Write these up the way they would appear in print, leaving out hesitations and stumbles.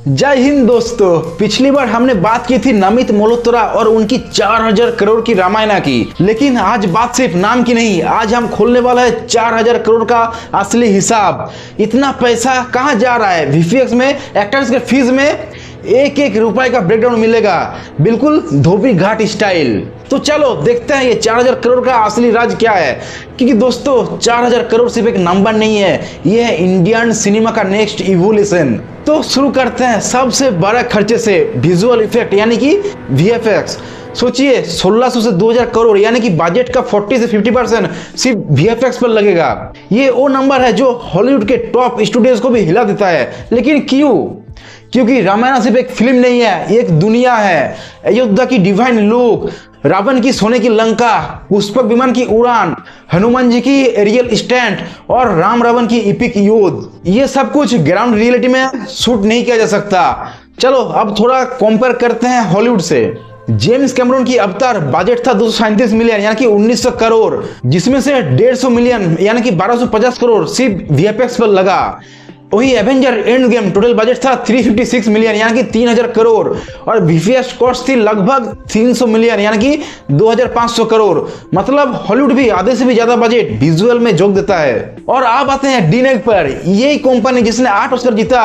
जय हिंद दोस्तों। पिछली बार हमने बात की थी नमित मल्होत्रा और उनकी 4000 करोड़ की रामायण की, लेकिन आज बात सिर्फ नाम की नहीं, आज हम खोलने वाला है 4000 करोड़ का असली हिसाब। इतना पैसा कहां जा रहा है? वीएफएक्स में, एक्टर्स के फीस में एक एक रुपए का ब्रेकडाउन मिलेगा, बिल्कुल धोबी घाट स्टाइल। तो चलो देखते हैं ये 4000 करोड़ का असली राज क्या है। क्योंकि दोस्तों 4000 करोड़ सिर्फ एक नंबर नहीं है, ये है इंडियन सिनेमा का नेक्स्ट इवोल्यूशन। तो शुरू करते हैं सबसे बड़ा खर्चे से, विजुअल इफेक्ट यानी कि वीएफएक्स। सोचिए 1600 से 2000 करोड़ यानी कि बजट का 40 से 50% सिर्फ वीएफएक्स पर लगेगा। ये वो नंबर है जो हॉलीवुड के टॉप स्टूडियोज को भी हिला देता है। लेकिन क्यों? क्योंकि रामायण सिर्फ एक फिल्म नहीं है, एक दुनिया है। अयोध्या की डिवाइन लुक, रावण की सोने की लंका, पुष्पक विमान की उड़ान, हनुमान जी की एरियल स्टैंड और राम रावण की इपिक युद्ध, ये सब कुछ ग्राउंड रियलिटी में शूट नहीं किया जा सकता। चलो अब थोड़ा कंपेयर करते हैं हॉलीवुड से। जेम्स कैमरून की अवतार बजट था 237 मिलियन यानी कि 1900 करोड़, जिसमें से 150 मिलियन यानी कि 1250 करोड़ सिर्फ वीएफएक्स पर लगा। वही Avenger end game total budget था 356 मिलियन यानी कि 3000 करोड़ और वीएफएक्स कॉस्ट थी लगभग 300 मिलियन यानी कि 2500 करोड़। मतलब हॉलीवुड भी आधे से भी ज्यादा बजट विजुअल में झोंक देता है। और आप आते हैं डीनेग पर, यही कंपनी जिसने 8 ऑस्कर जीता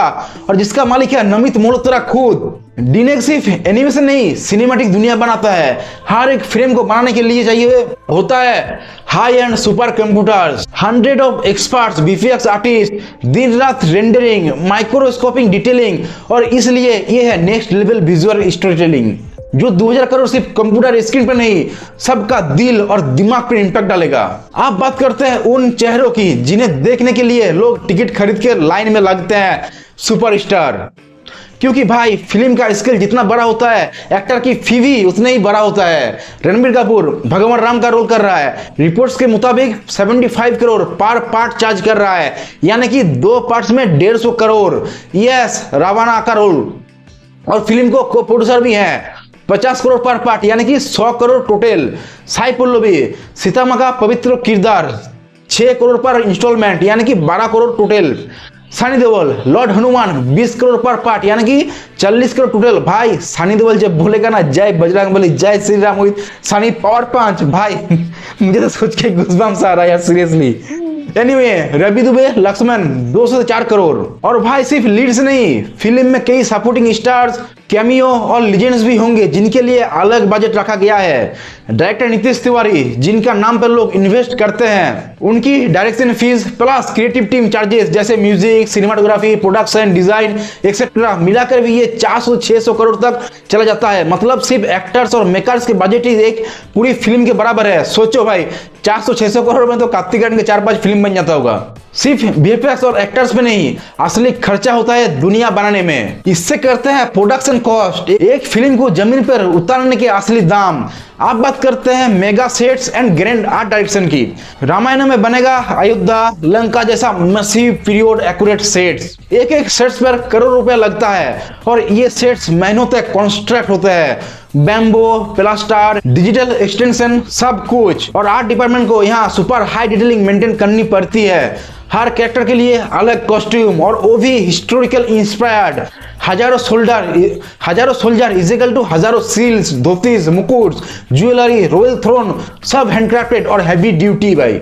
और जिसका मालिक है नमित मल्होत्रा खुद। डीनेग सिर्फ एनिमेशन नहीं, सिनेमैटिक दुनिया बनाता है। हर एक फ्रेम को बनाने के लिए चाहिए होता है high and super computers, 100 of experts, VFX artist, दिन रात रेंडरिंग, माइक्रोस्कोपिक डिटेलिंग, और इसलिए ये है next level visual story telling जो 2000 करोड़ सिर्फ कंप्यूटर स्क्रीन पर नहीं, सबका दिल और दिमाग पर इंपैक्ट डालेगा। आप बात करते हैं उन चेहरों की जिन्हें देखने के लिए लोग टिकट खरीद के लाइन में लगते हैं, सुपरस्टार। क्योंकि भाई फिल्म का स्केल जितना बड़ा होता है, एक्टर की फी भी उतना ही बड़ा होता है। रणबीर कपूर भगवान राम का रोल कर रहा है, रिपोर्ट्स के मुताबिक 75 करोड़ पर पार्ट चार्ज कर रहा है, यानी कि 2 पार्ट्स में 150 करोड़। यस, रावणा का रोल। और फिल्म को को प्रोड्यूसर भी है, 50 करोड़ पर पार्ट यानी कि 100 करोड़ टोटल। साई पल्लवी सीता माँ का पवित्र किरदार, 6 करोड़ पर इंस्टॉलमेंट यानी कि 12 करोड़ टोटल। सनी देओल लॉर्ड हनुमान 20 करोड़ पर पार्ट यानी कि 40 करोड़ टोटल। भाई सनी देओल जब बोलेगा ना जय बजरंगबली, जय श्री राम, सनी पावर पांच, भाई मुझे तो सोच के गूज़बम्स आ रहा है यार, सीरियसली। एनीवे, रवि दुबे लक्ष्मण 200 से 4 करोड़। और भाई सिर्फ लीड्स नहीं, फिल्म में कई सपोर्टिंग स्टार्स, कैमियो और लीजेंड्स भी होंगे जिनके लिए अलग बजट रखा गया है। डायरेक्टर नीतीश तिवारी जिनका नाम पर लोग इन्वेस्ट करते हैं, उनकी direction fees plus creative team charges जैसे music, cinematography, production, design etcetera मिलाकर भी ये 400-600 करोड़ तक चला जाता है। मतलब सिर्फ एक्टर्स और मेकर्स के बजट ही एक पूरी फिल्म के बराबर है। सोचो भाई, 400-600 करोड़ में तो कार्तिक आर्यन के 4-5 फिल्म बन जाता होगा। सिर्फ वीएफएक्स और एक्टर्स पे नहीं, असली खर्चा होता है दुनिया बनाने में। इससे करते हैं प्रोडक्शन कॉस्ट, एक फिल्म को जमीन पर उतारने के असली दाम। आप बात करते हैं mega sets and grand art direction की। रामायण में बनेगा अयोध्या, लंका जैसा मसीव पीरियड एक्यूरेट सेट्स। एक एक सेट्स पर करोड़ रुपया लगता है और ये सेट्स महीनों तक कॉन्स्ट्रक्ट होते हैं। बैम्बो, प्लास्टर, डिजिटल एक्सटेंशन, सब कुछ। और आर्ट डिपार्टमेंट को यहाँ सुपर हाई डिटेलिंग मेंटेन करनी पड़ती है। हर कैरेक्टर के लिए अलग कॉस्ट्यूम और वो भी हिस्टोरिकल इंस्पायर्ड। हजारों सोल्जर इजिकल टू हजारों सील्स, धोतीस, मुकुट्स, ज्वेलरी, रॉयल थ्रोन, सब हैंडक्राफ्टेड और हैवी ड्यूटी। भाई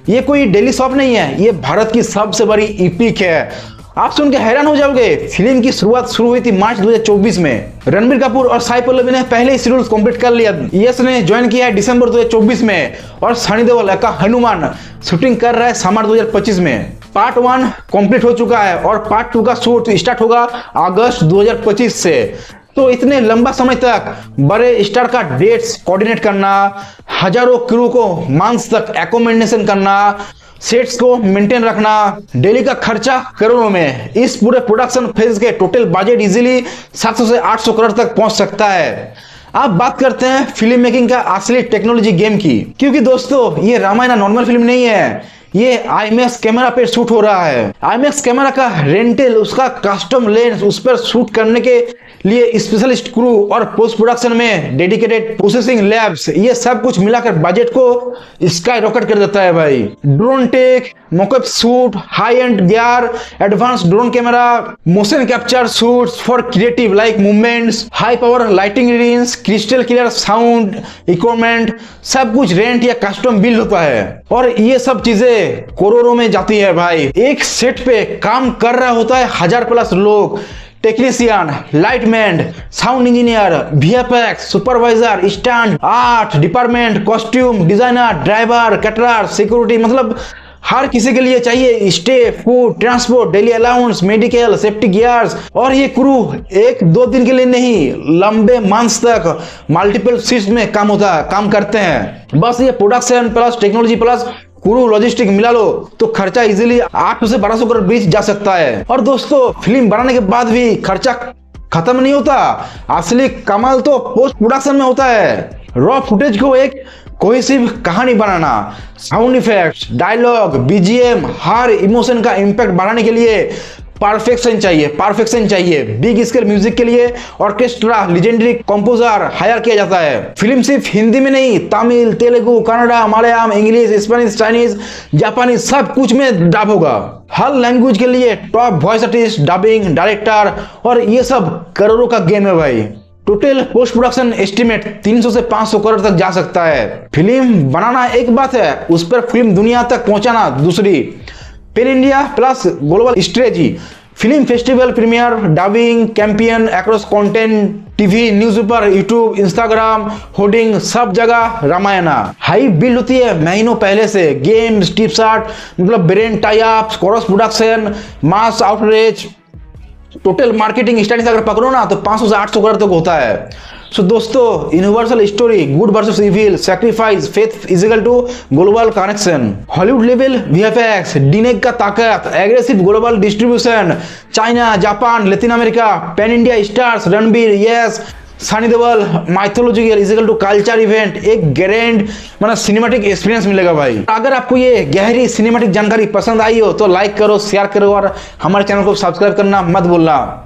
ये कोई डेली शॉप नहीं है, ये भारत की सबसे बड़ी इपिक है। आप सुन के हैरान हो जाओगे, फिल्म की शुरुआत शुरू हुई थी मार्च 2024 में। रणबीर कपूर और साई पल्लवी ने पहले ही शेड्यूल कंप्लीट कर लिया। यश ने ज्वाइन किया है दिसंबर 2024 में और सनी देओल का हनुमान शूटिंग कर रहा है समर 2025 में। पार्ट 1 कंप्लीट हो चुका है और पार्ट 2 का शूट स्टार्ट होगा अगस्त 2025 से। तो इतने लंबा समय तक बड़े स्टार का डेट्स कोऑर्डिनेट करना, हजारों क्रू को मंथ्स तक एकोमोडेशन करना, सेट्स को मेंटेन रखना, डेली का खर्चा करोड़ों में। इस पूरे प्रोडक्शन फेज के टोटल बजट इजीली 700 से 800 करोड़ तक पहुंच सकता है। अब बात करते हैं फिल्म मेकिंग का असली टेक्नोलॉजी गेम की। क्योंकि दोस्तों ये रामायण नॉर्मल फिल्म नहीं है, ये IMAX कैमरा पे शूट हो रहा है। IMAX कैमरा का रेंटल, उसका कस्टम लेंस, उस पर शूट करने के लिए स्पेशलिस्ट क्रू और पोस्ट प्रोडक्शन में डेडिकेटेड प्रोसेसिंग लैब्स, ये सब कुछ मिलाकर बजट को स्काई रॉकेट कर देता है भाई। Drone tech, mockup shoot, high end gear, advance drone camera, motion capture shoots for creative like movements, high power lighting readings, crystal clear sound equipment, सब कुछ रेंट या कस्टम बिल्ड होता है और ये सब चीजें करोड़ों में जाती है भाई। एक सेट पे काम कर रहा होता है 1000+ लोग, technician, lightman, sound engineer, VFX, supervisor, stunt, art department, costume designer, driver, caterer, security, मतलब हर किसी के लिए चाहिए stay, food, transport, daily allowance, medical, safety gears. और ये क्रू 1-2 दिन के लिए नहीं, लंबे मंथ्स तक मल्टीपल शिफ्ट में काम करते हैं। बस ये production plus technology plus crew logistic मिला लो तो खर्चा इजीली 800 से 1200 करोड़ बीच जा सकता है। और दोस्तों, फिल्म बनाने के बाद भी खर्चा खत्म नहीं होता, असली कमाल तो पोस्ट प्रोडक्शन में होता है। रॉ फुटेज को एक कोहेसिव कहानी बनाना, साउंड इफेक्ट्स, डायलॉग, BGM, हर इमोशन का इम्पैक्ट बढ़ाने के लिए परफेक्शन चाहिए। बिग स्केल म्यूजिक के लिए ऑर्केस्ट्रा लेजेंडरी कंपोजर हायर किया जाता है। फिल्म सिर्फ हिंदी में नहीं, Tamil, Telugu, Kannada, Malayalam, English, Spanish, Chinese, जापानी, सब कुछ में डब होगा। हर लैंग्वेज के लिए top voice artist, dubbing, director, और ये सब करोड़ों का गेम है भाई। टोटल पोस्ट प्रोडक्शन एस्टिमेट 300 से 500 करोड़ तक जा सकता है। फिल्म बनाना एक बात है, उस पर फिल्म दुनिया तक पहुंचाना दूसरी। Pan India plus global strategy, film festival premiere, dubbing campaign across content, TV, newspaper, YouTube, Instagram, hoarding, सब जगह रामायणा। हाई बिल्ड होती है महीनों पहले से, गेम्स, टिप्स आर्ट, मतलब brain tie up, cross production, mass outreach, total marketing studies अगर पकड़ो ना तो 500 से 800 करोड़ तक होता है। सो दोस्तों, universal story, good versus evil, sacrifice, faith is equal to global connection, Hollywood level VFX, DNEG का ताकत, aggressive global distribution, China, Japan, Latin America, pan India stars, Ranbir, Yash, Sunny Deol, mythological is equal to culture event, एक grand मतलब cinematic experience मिलेगा भाई। अगर आपको ये गहरी सिनेमैटिक जानकारी पसंद आई हो तो लाइक करो, शेयर करो और हमारे चैनल को सब्सक्राइब करना मत भूलना।